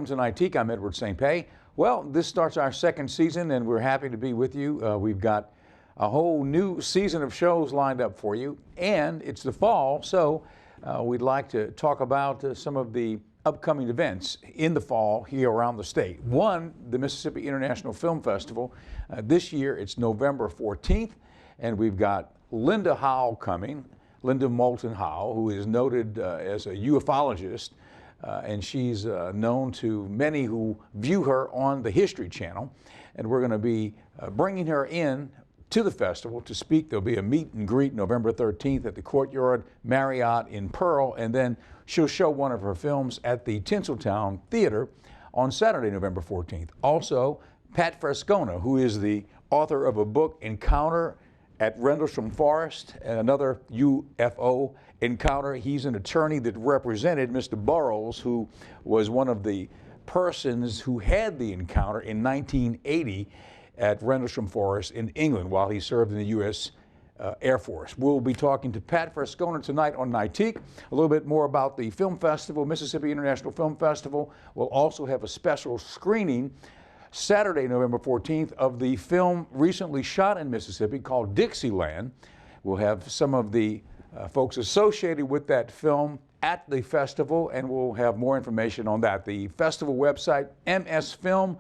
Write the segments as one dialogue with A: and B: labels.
A: welcome to Nightique. I'm Edward St. Pé. Well, this starts our second season, and we're happy to be with you. We've got a whole new season of shows lined up for you, and it's the fall, so we'd like to talk about some of the upcoming events in the fall here around the state. One, the Mississippi International Film Festival. This year, it's November 14th, and we've got Linda Howell coming, Linda Moulton Howell, who is noted as a ufologist. And she's known to many who view her on the History Channel. And we're going to be bringing her in to the festival to speak. There'll be a meet and greet November 13th at the Courtyard Marriott in Pearl, and then she'll show one of her films at the Tinseltown Theater on Saturday, November 14th. Also, Pat Frascogna, who is the author of a book, Encounter at Rendlesham Forest, and another UFO encounter. He's an attorney that represented Mr. Burroughs, who was one of the persons who had the encounter in 1980 at Rendlesham Forest in England while he served in the U.S. Air Force. We'll be talking to Pat Frascogna tonight on Nightique. A little bit more about the film festival, Mississippi International Film Festival. We'll also have a special screening Saturday, November 14th, of the film recently shot in Mississippi called Dixieland. We'll have some of the folks associated with that film at the festival, and we'll have more information on that. The festival website, msfilm.org.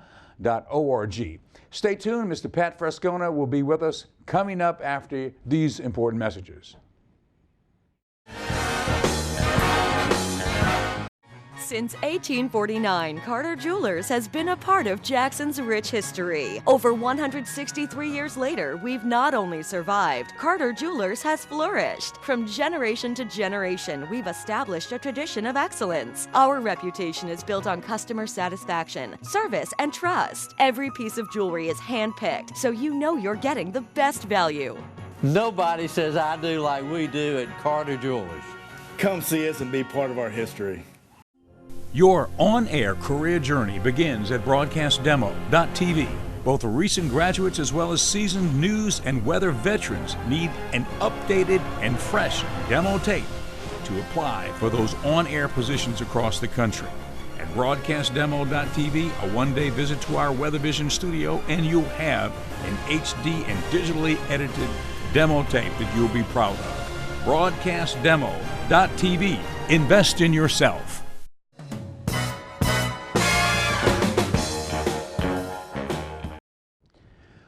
A: Stay tuned. Mr. Pat Frascogna will be with us coming up after these important messages.
B: Since 1849, Carter Jewelers has been a part of Jackson's rich history. Over 163 years later, we've not only survived, Carter Jewelers has flourished. From generation to generation, we've established a tradition of excellence. Our reputation is built on customer satisfaction, service, and trust. Every piece of jewelry is handpicked, so you know you're getting the best value.
C: Nobody says I do like we do at Carter Jewelers.
D: Come see us and be part of our history.
A: Your on-air career journey begins at broadcastdemo.tv. Both recent graduates as well as seasoned news and weather veterans need an updated and fresh demo tape to apply for those on-air positions across the country. At broadcastdemo.tv, a one-day visit to our WeatherVision studio, and you'll have an HD and digitally edited demo tape that you'll be proud of. Broadcastdemo.tv. Invest in yourself.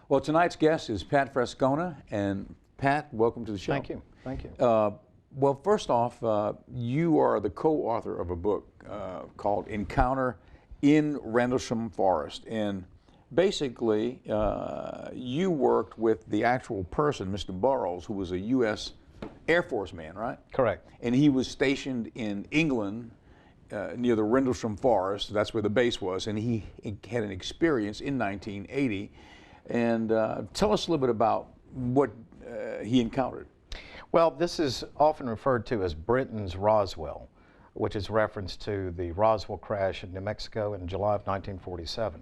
A: Well, tonight's guest is Pat Frascogna, and Pat, welcome to the show.
E: Thank you. Thank you.
A: Well, first off, you are the co-author of a book called Encounter in Rendlesham Forest, and basically you worked with the actual person, Mr. Burroughs, who was a U.S. Air Force man, right?
E: Correct.
A: And he was stationed in England near the Rendlesham Forest. That's where the base was, and he had an experience in 1980. And tell us a little bit about what he encountered.
E: Well, this is often referred to as Britain's Roswell, which is reference to the Roswell crash in New Mexico in July of 1947.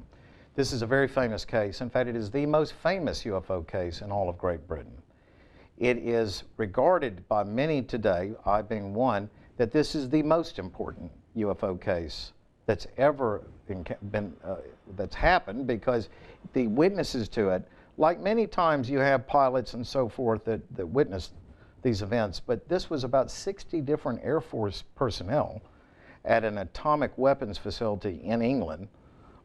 E: This is a very famous case. In fact, it is the most famous UFO case in all of Great Britain. It is regarded by many today, I being one, that this is the most important UFO case that's ever been that's happened, because the witnesses to it, like many times you have pilots and so forth that witness these events, but this was about 60 different Air Force personnel at an atomic weapons facility in England,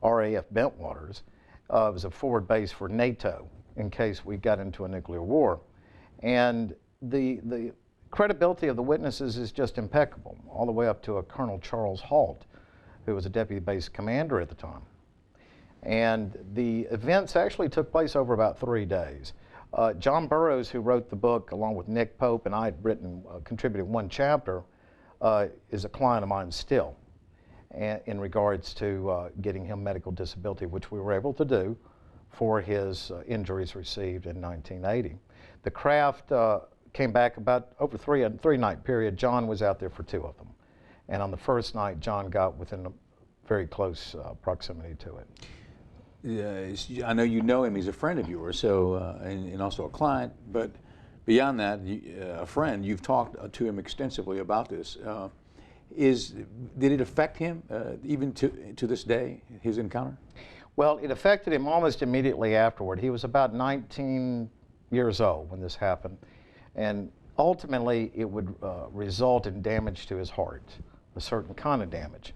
E: RAF Bentwaters. It was a forward base for NATO in case we got into a nuclear war. And the credibility of the witnesses is just impeccable, all the way up to a Colonel Charles Halt, who was a deputy base commander at the time. And the events actually took place over about 3 days. John Burroughs, who wrote the book, along with Nick Pope, and I had contributed one chapter, is a client of mine still, in regards to getting him medical disability, which we were able to do for his injuries received in 1980. The craft came back about over a three-night period. John was out there for 2 of them. And on the first night, John got within a very close proximity to it.
A: I know you know him. He's a friend of yours, so and also a client. But beyond that, a friend. You've talked to him extensively about this. Did it affect him even to this day, his encounter?
E: Well, it affected him almost immediately afterward. He was about 19 years old when this happened, and ultimately it would result in damage to his heart, a certain kind of damage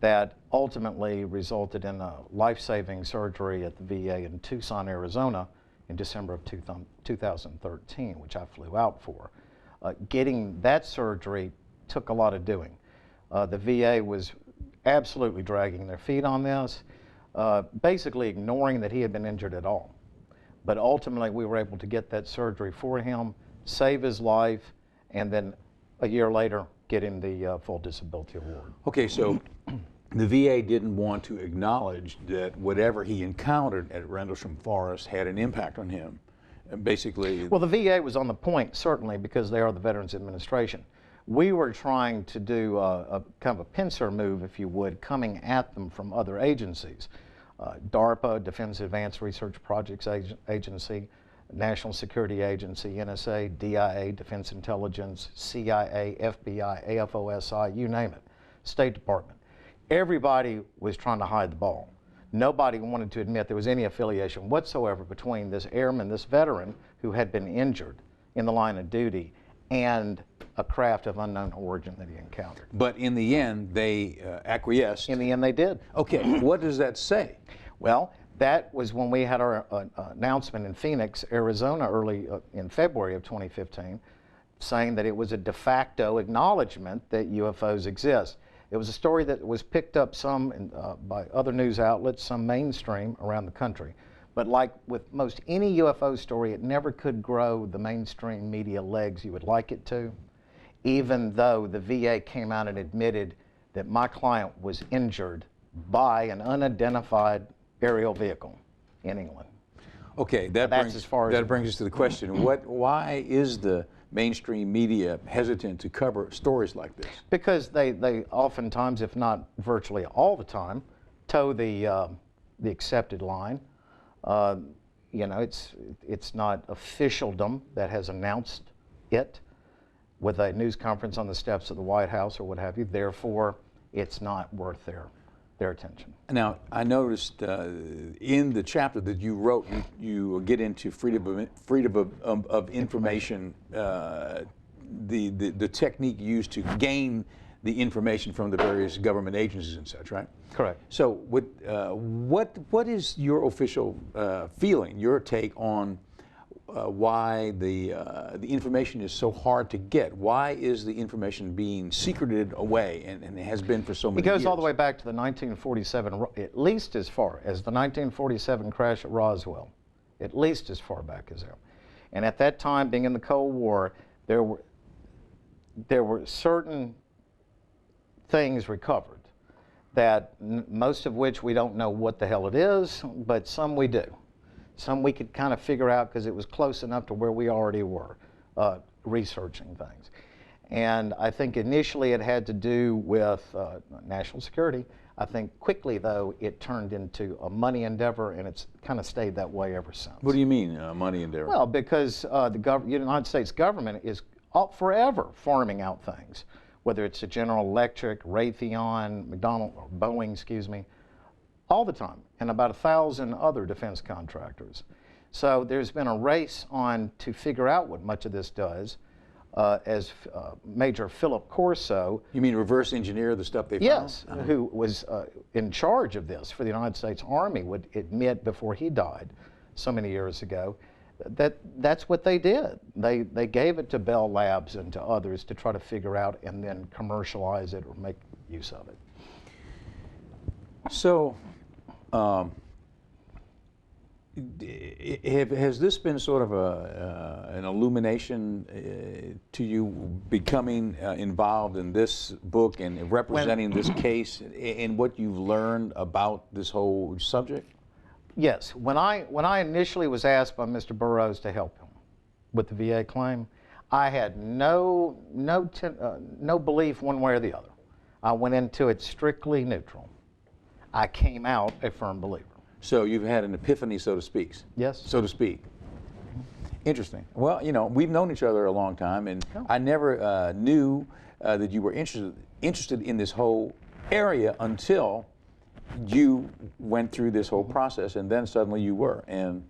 E: that ultimately resulted in a life-saving surgery at the VA in Tucson, Arizona in December of 2013, which I flew out for. Getting that surgery took a lot of doing. The VA was absolutely dragging their feet on this, basically ignoring that he had been injured at all. But ultimately we were able to get that surgery for him, save his life, and then a year later get him the full disability award.
A: Okay, so the VA didn't want to acknowledge that whatever he encountered at Rendlesham Forest had an impact on him. And basically,
E: well, the VA was on the point, certainly, because they are the Veterans Administration. We were trying to do a kind of a pincer move, if you would, coming at them from other agencies. DARPA, Defense Advanced Research Projects Agency, National Security Agency, NSA, DIA, Defense Intelligence, CIA, FBI, AFOSI, you name it, State Department. Everybody was trying to hide the ball. Nobody wanted to admit there was any affiliation whatsoever between this airman, this veteran, who had been injured in the line of duty, and a craft of unknown origin that he encountered.
A: but in the end, they acquiesced.
E: In the end, they did.
A: Okay, what does that say?
E: Well, that was when we had our announcement in Phoenix, Arizona, early in February of 2015, saying that it was a de facto acknowledgement that UFOs exist. It was a story that was picked up by other news outlets, some mainstream around the country. But like with most any UFO story, it never could grow the mainstream media legs you would like it to, even though the VA came out and admitted that my client was injured by an unidentified aerial vehicle in England.
A: Okay, that brings us to the question: why is the mainstream media hesitant to cover stories like this?
E: Because they oftentimes, if not virtually all the time, toe the accepted line. You know, it's not officialdom that has announced it with a news conference on the steps of the White House or what have you. Therefore, it's not worth their attention. Now,
A: I noticed in the chapter that you wrote, you get into freedom of information, the technique used to gain the information from the various government agencies and such, right?
E: Correct.
A: So, what is your official feeling, your take on why the information is so hard to get? Why is the information being secreted away, and it has been for so many years?
E: It goes all the way back to the 1947, at least as far as the 1947 crash at Roswell, at least as far back as there. And at that time, being in the Cold War, there were certain things recovered that most of which we don't know what the hell it is, but some we do. Some we could kind of figure out because it was close enough to where we already were researching things. And I think initially it had to do with national security. I think quickly, though, it turned into a money endeavor, and it's kind of stayed that way ever since.
A: What do you mean, money endeavor?
E: Well, because the United States government is forever farming out things, whether it's a General Electric, Raytheon, Boeing, excuse me, all the time, and about 1,000 other defense contractors. So there's been a race on to figure out what much of this does. As Major Philip Corso.
A: You mean reverse engineer the stuff they found?
E: Yes, who was in charge of this for the United States Army, would admit before he died so many years ago that that's what they did. They gave it to Bell Labs and to others to try to figure out and then commercialize it or make use of it.
A: So, has this been sort of an illumination to you becoming involved in this book and representing this case and what you've learned about this whole subject?
E: Yes. When I initially was asked by Mr. Burroughs to help him with the VA claim, I had no belief one way or the other. I went into it strictly neutral. I came out a firm believer.
A: So you've had an epiphany, so to speak.
E: Yes.
A: So to speak. Interesting. Well, you know, we've known each other a long time, and I never knew that you were interested interested in this whole area until you went through this whole process, and then suddenly you were. And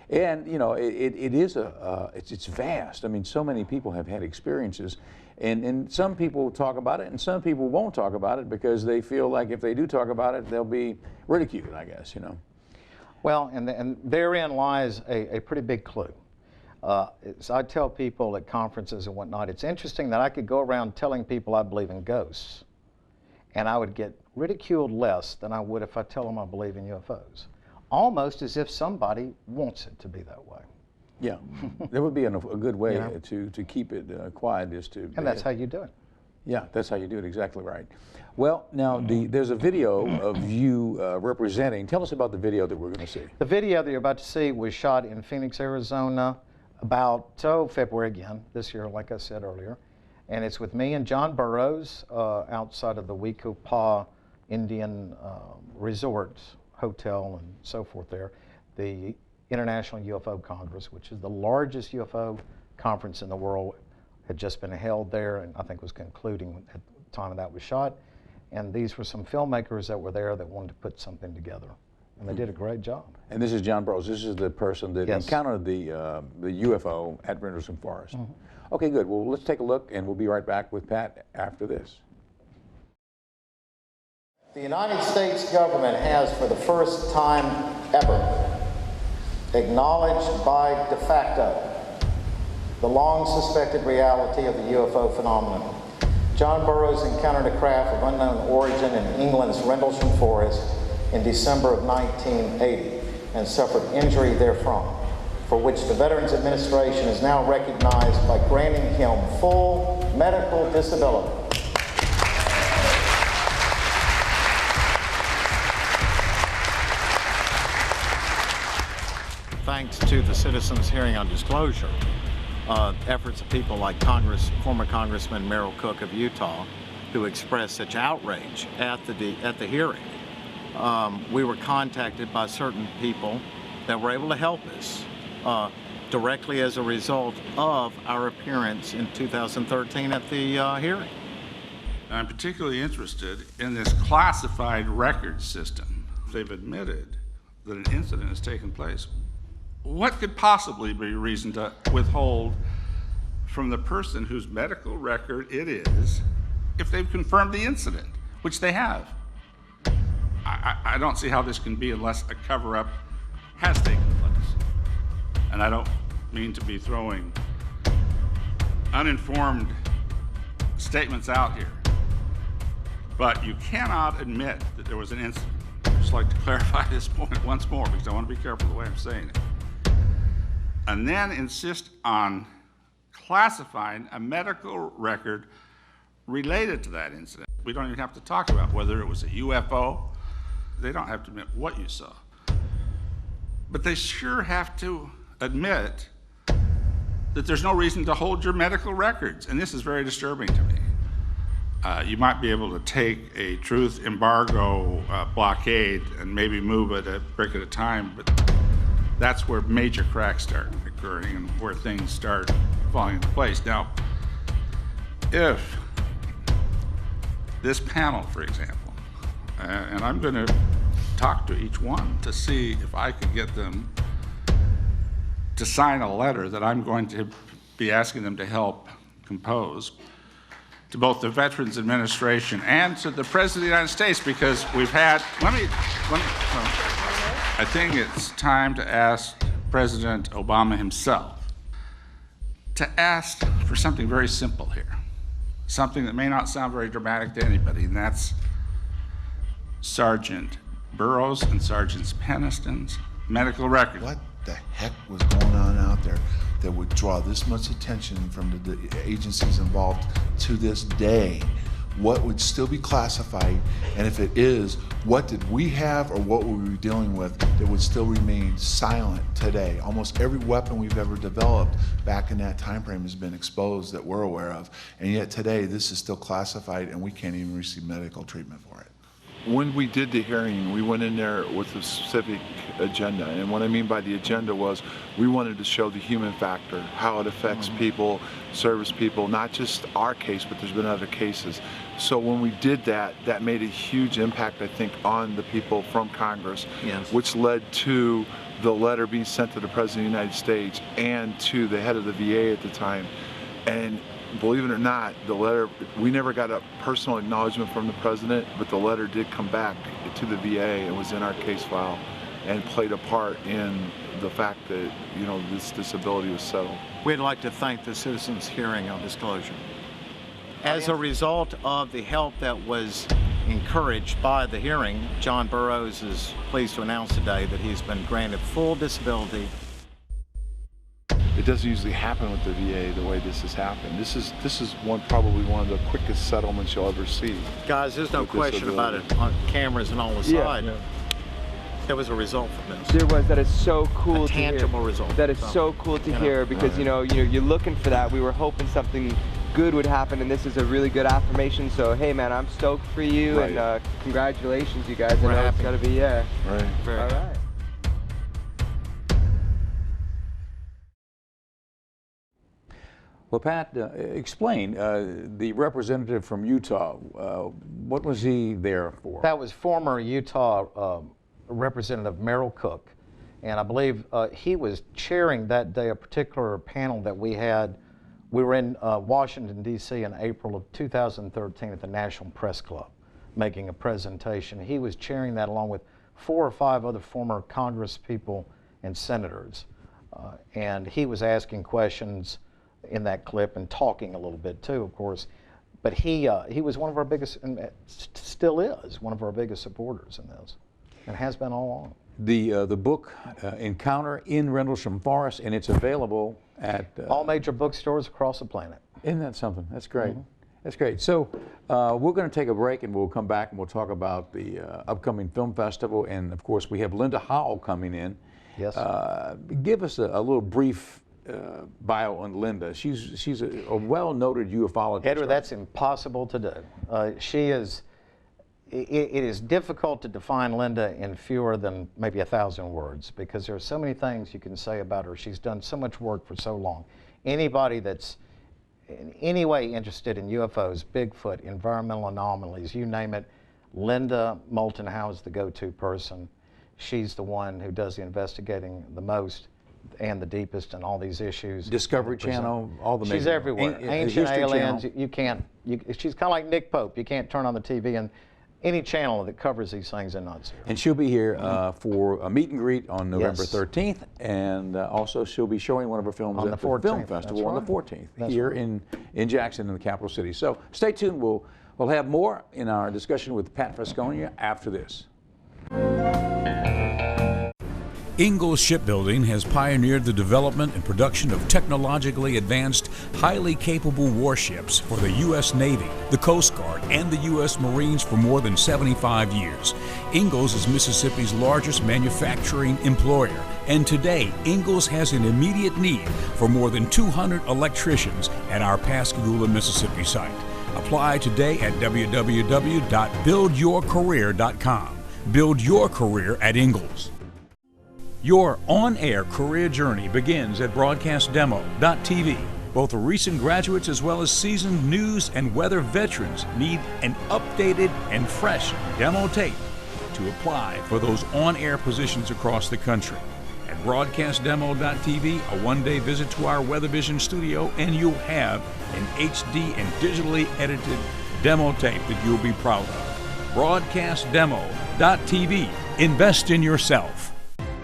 A: you know, it is it's vast. I mean, so many people have had experiences, and some people talk about it, and some people won't talk about it because they feel like if they do talk about it, they'll be ridiculed, I guess, you know.
E: Well, and therein lies a pretty big clue. As I tell people at conferences and whatnot, it's interesting that I could go around telling people I believe in ghosts, and I would get ridiculed less than I would if I tell them I believe in UFOs. Almost as if somebody wants it to be that way.
A: Yeah, there would be a good way,
E: You know?
A: to keep it quiet is to...
E: And that's how you do it.
A: Yeah, that's how you do it, exactly right. Well, now, there's a video of you representing. Tell us about the video that we're going to see.
E: The video that you're about to see was shot in Phoenix, Arizona, about February again, this year, like I said earlier. And it's with me and John Burroughs outside of the Weequahic Indian Resort Hotel and so forth there. The International UFO Congress, which is the largest UFO conference in the world, had just been held there and I think was concluding at the time that was shot. And these were some filmmakers that were there that wanted to put something together. And they did a great job.
A: And this is John Burroughs. This is the person that
E: Yes.
A: encountered the UFO at Rendlesham Forest. Okay, good. Well, let's take a look, and we'll be right back with Pat after this.
E: The United States government has, for the first time ever, acknowledged by de facto the long-suspected reality of the UFO phenomenon. John Burroughs encountered a craft of unknown origin in England's Rendlesham Forest in December of 1980 and suffered injury therefrom, for which the Veterans Administration is now recognized by granting him full medical disability. Thanks to the Citizens Hearing on Disclosure, efforts of people like former Congressman Merrill Cook of Utah, who expressed such outrage at the hearing, we were contacted by certain people that were able to help us directly as a result of our appearance in 2013 at the hearing.
F: I'm particularly interested in this classified record system. They've admitted that an incident has taken place. What could possibly be a reason to withhold from the person whose medical record it is if they've confirmed the incident, which they have? I don't see how this can be unless a cover-up has taken place. And I don't mean to be throwing uninformed statements out here, but you cannot admit that there was an incident. I'd just like to clarify this point once more because I want to be careful the way I'm saying it. And then insist on classifying a medical record related to that incident. We don't even have to talk about whether it was a UFO. They don't have to admit what you saw. But they sure have to admit that there's no reason to hold your medical records. And this is very disturbing to me. You might be able to take a truth embargo blockade and maybe move it a brick at a time, but that's where major cracks start occurring and where things start falling into place. Now, if this panel, for example, and I'm going to talk to each one to see if I could get them to sign a letter that I'm going to be asking them to help compose to both the Veterans Administration and to the President of the United States, because we've had, I think it's time to ask President Obama himself to ask for something very simple here, something that may not sound very dramatic to anybody, and that's Sergeant Burroughs and Sergeant Peniston's medical record.
G: What the heck was going on out there that would draw this much attention from the agencies involved to this day? What would still be classified? And if it is, what did we have or what were we dealing with that would still remain silent today? Almost every weapon we've ever developed back in that time frame has been exposed that we're aware of. And yet today, this is still classified and we can't even receive medical treatment for it. When we did the hearing, we went in there with a specific agenda. And what I mean by the agenda was we wanted to show the human factor, how it affects people, service people, not just our case, but there's been other cases So when we did that, that made a huge impact, I think, on the people from Congress,
C: Yes.
G: which led to the letter being sent to the President of the United States and to the head of the VA at the time. And believe it or not, the letter, we never got a personal acknowledgement from the President, but the letter did come back to the VA and was in our case file and played a part in the fact that, you know, this disability was settled.
H: We'd like to thank the citizens' hearing on disclosure. As a result of the help that was encouraged by the hearing, John Burroughs is pleased to announce today that he's been granted full disability.
G: It doesn't usually happen with the VA the way this has happened. This is probably one of the quickest settlements you'll ever see.
H: Guys, there's no
G: With
H: question about
G: disability.
H: it on cameras and all the
I: Yeah.
H: side. There was a result from this.
I: There was. That is so cool
H: A
I: to hear.
H: tangible result.
I: That is so cool to
H: you know,
I: hear because you're looking for that. We were hoping something good would happen, and this is a really good affirmation. So hey, man, I'm stoked for you,
G: Right.
I: and congratulations, you guys.
H: We're
I: I know
H: happy.
I: it's gotta be
G: Right.
H: Very
I: All right.
A: Well, Pat, explain, the representative from Utah, what was he there for?
E: That was former Utah Representative Merrill Cook, and I believe he was chairing that day a particular panel that we had. We were in Washington, D.C. in April of 2013 at the National Press Club making a presentation. He was chairing that along with 4 or 5 other former Congress people and senators, and he was asking questions in that clip and talking a little bit too, of course. But he was one of our biggest, and still is, one of our biggest supporters in this, and has been all along.
A: The book, Encounter in Rendlesham Forest, and it's available at...
E: all major bookstores across the planet.
A: Isn't that something? That's great. That's great. So we're going to take a break, and we'll come back and we'll talk about the upcoming film festival. And of course, we have Linda Howell coming in.
E: Yes.
A: Give us a little brief bio on Linda. She's a well-noted ufologist.
E: Edward, that's impossible to do. She is. It is difficult to define Linda in fewer than maybe 1,000 words because there are so many things you can say about her. She's done so much work for so long. Anybody that's in any way interested in UFOs, Bigfoot, environmental anomalies, you name it, Linda Moulton Howe is the go-to person. She's the one who does the investigating the most and the deepest in all these issues.
A: Discovery Channel, all the
E: She's
A: major-
E: everywhere. Ancient
A: History
E: aliens,
A: Channel.
E: you can't, she's kind of like Nick Pope. You can't turn on the TV and any channel that covers these things and not see her.
A: And she'll be here for a meet and greet on November
E: Yes.
A: 13th, and also she'll be showing one of her films
E: On
A: at
E: the
A: the film
E: 14th,
A: festival
E: that's
A: on the
E: right.
A: 14th
E: That's
A: here
E: right.
A: in Jackson, in the capital city. So stay tuned. We'll have more in our discussion with Pat Frascogna after this. Ingalls Shipbuilding has pioneered the development and production of technologically advanced, highly capable warships for the U.S. Navy, the Coast Guard, and the U.S. Marines for more than 75 years. Ingalls is Mississippi's largest manufacturing employer, and today Ingalls has an immediate need for more than 200 electricians at our Pascagoula, Mississippi site. Apply today at www.buildyourcareer.com. Build your career at Ingalls. Your on-air career journey begins at broadcastdemo.tv. Both recent graduates as well as seasoned news and weather veterans need an updated and fresh demo tape to apply for those on-air positions across the country. At broadcastdemo.tv, a one-day visit to our WeatherVision studio, and you'll have an HD and digitally edited demo tape that you'll be proud of. Broadcastdemo.tv. Invest in yourself.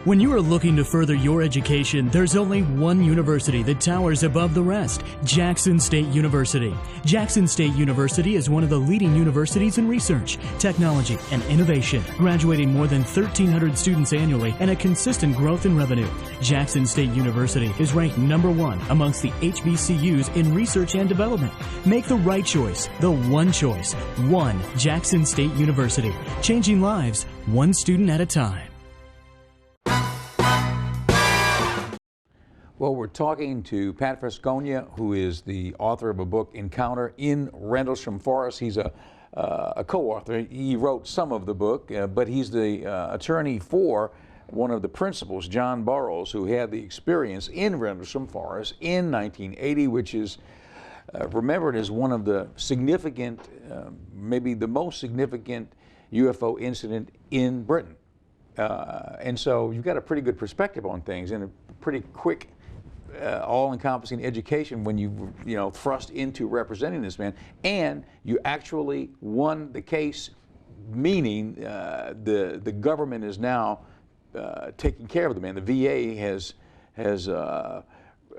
J: When you are looking to further your education, there's only one university that towers above the rest, Jackson State University. Jackson State University is one of the leading universities in research, technology, and innovation, graduating more than 1,300 students annually and a consistent growth in revenue. Jackson State University is ranked #1 amongst the HBCUs in research and development. Make the right choice, the one choice, one Jackson State University, changing lives one student at a time.
A: Well, we're talking to Pat Frascogna, who is the author of a book, Encounter in Rendlesham Forest. He's a co-author. He wrote some of the book, but he's the attorney for one of the principals, John Burroughs, who had the experience in Rendlesham Forest in 1980, which is remembered as one of the significant, maybe the most significant UFO incident in Britain. And so you've got a pretty good perspective on things and a pretty quick, all-encompassing education when you thrust into representing this man, and you actually won the case, meaning the government is now taking care of the man. The VA has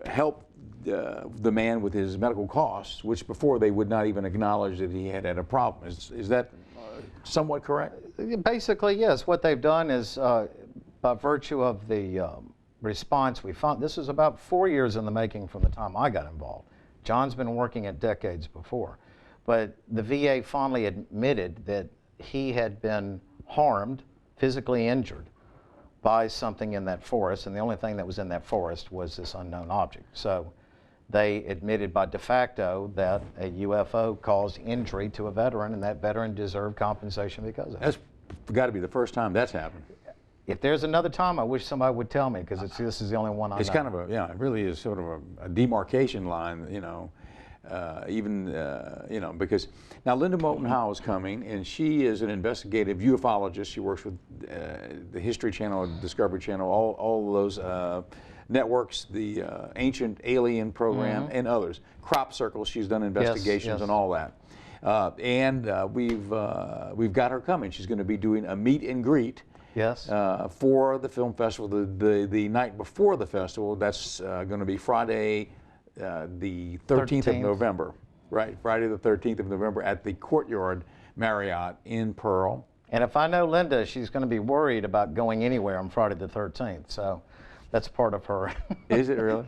A: helped the man with his medical costs, which before they would not even acknowledge that he had a problem. Is that somewhat correct?
E: Basically, yes. What they've done is, by virtue of the response we found, this is about 4 years in the making from the time I got involved. John's been working it decades before. But the VA finally admitted that he had been harmed, physically injured, by something in that forest, and the only thing that was in that forest was this unknown object. So they admitted by de facto that a UFO caused injury to a veteran, and that veteran deserved compensation because of it.
A: That's got to be the first time that's happened.
E: If there's another time, I wish somebody would tell me, because this is the only one I know.
A: It's kind of a, yeah, it really is sort of a demarcation line, because now Linda Moulton Howe is coming, and she is an investigative ufologist. She works with the History Channel, Discovery Channel, all of those networks, the Ancient Alien Program, and others. Crop Circles, she's done investigations on all that. We've got her coming. She's going to be doing a meet and greet.
E: Yes.
A: For the film festival, the night before the festival. That's going to be Friday, the 13th of November, right? Friday the 13th of November at the Courtyard Marriott in Pearl.
E: And if I know Linda, she's going to be worried about going anywhere on Friday the 13th. So that's part of her.
A: Is it really?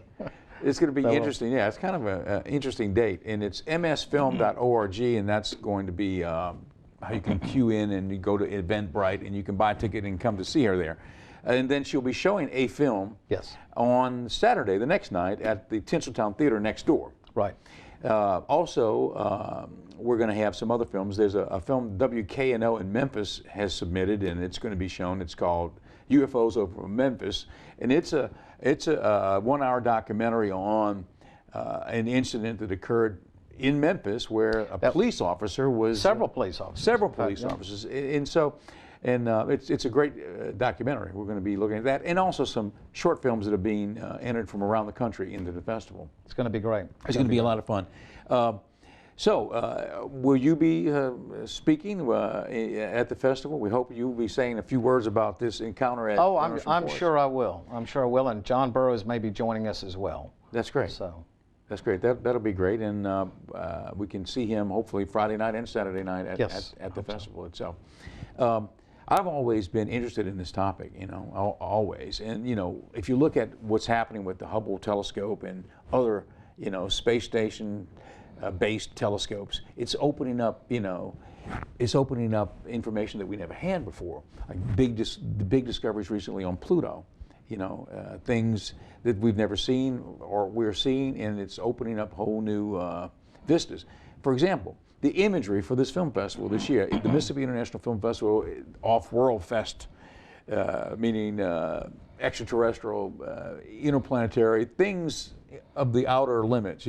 A: It's going to be interesting. Yeah, it's kind of an interesting date, and it's msfilm.org, and that's going to be how you can queue in and you go to Eventbrite and you can buy a ticket and come to see her there. And then she'll be showing a film on Saturday, the next night, at the Tinseltown Theater next door.
E: Right.
A: Also, we're going to have some other films. There's a film WKNO in Memphis has submitted, and it's going to be shown. It's called UFOs Over Memphis, and it's a 1-hour documentary on an incident that occurred in Memphis where a police officer was...
E: Several police officers.
A: Several police officers. And so, it's a great documentary. We're going to be looking at that, and also some short films that are being entered from around the country into the festival.
E: It's going to be great.
A: It's going to be a lot of fun. So, will you be speaking at the festival? We hope you'll be saying a few words about this encounter at...
E: Oh, I'm sure I will. I'm sure I will, and John Burroughs may be joining us as well.
A: That's great.
E: So.
A: That's great. That'll be great, and we can see him hopefully Friday night and Saturday night at the festival itself. I've always been interested in this topic, always. And if you look at what's happening with the Hubble telescope and other, space station based telescopes, it's opening up, information that we never had before. Like the big discoveries recently on Pluto. Things that we've never seen or we're seeing, and it's opening up whole new vistas. For example, the imagery for this film festival this year, the Mississippi International Film Festival, Off-World Fest, meaning extraterrestrial, interplanetary, things of the outer limits,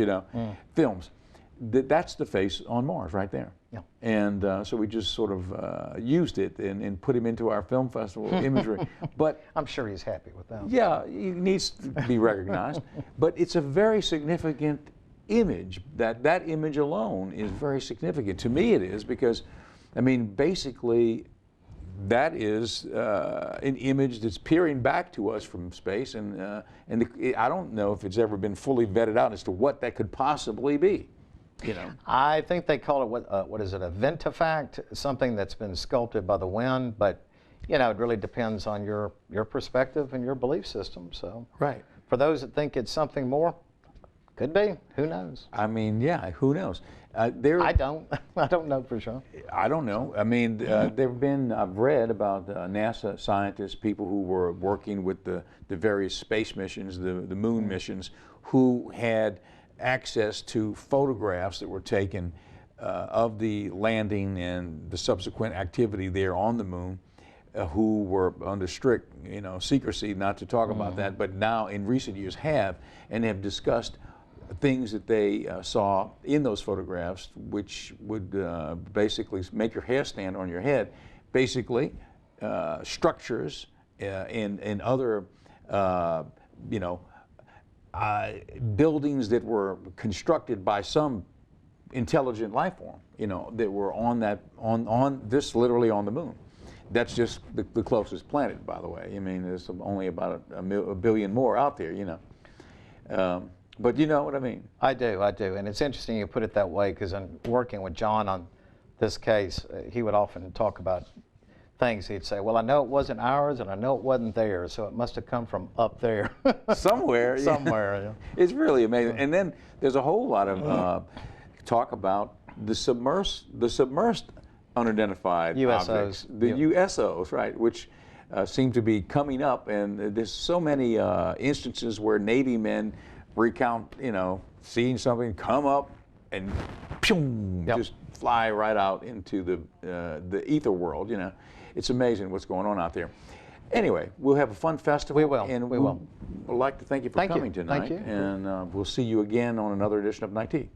A: films. That's the face on Mars right there.
E: Yeah.
A: And so we just sort of used it and put him into our film festival imagery. But
E: I'm sure he's happy with that.
A: Yeah, he needs to be recognized. But it's a very significant image. That image alone is very significant. To me it is, because, basically that is an image that's peering back to us from space, and I don't know if it's ever been fully vetted out as to what that could possibly be.
E: I think they call it, what is it, a ventifact, something that's been sculpted by the wind, but it really depends on your perspective and your belief system. So
A: right.
E: For those that think it's something more, could be. Who knows?
A: Yeah, who knows?
E: I don't know for sure.
A: I don't know. There've been, I've read about NASA scientists, people who were working with the various space missions, the moon missions, who had access to photographs that were taken of the landing and the subsequent activity there on the moon, who were under strict, secrecy not to talk about that, but now in recent years have discussed things that they saw in those photographs, which would basically make your hair stand on your head. Basically, structures in other, you know, buildings that were constructed by some intelligent life form, you know, that were on that, on this, literally on the moon. That's just the closest planet, by the way. I mean, there's only about a billion more out there, you know. But you know what I mean?
E: I do. And it's interesting you put it that way, because in working with John on this case, he would often talk about things. He'd say, well, I know it wasn't ours and I know it wasn't theirs, so it must have come from up there.
A: Somewhere.
E: Somewhere, yeah.
A: It's really amazing. And then there's a whole lot of talk about the submersed unidentified
E: USOs.
A: objects, the USOs, right, which seem to be coming up, and there's so many instances where Navy men recount, you know, seeing something come up and just fly right out into the ether world. You know, it's amazing what's going on out there. Anyway, we'll have a fun festival.
E: We will.
A: And
E: we will.
A: We'd like to thank you for coming tonight.
E: Thank you.
A: And we'll see you again on another edition of Nightique.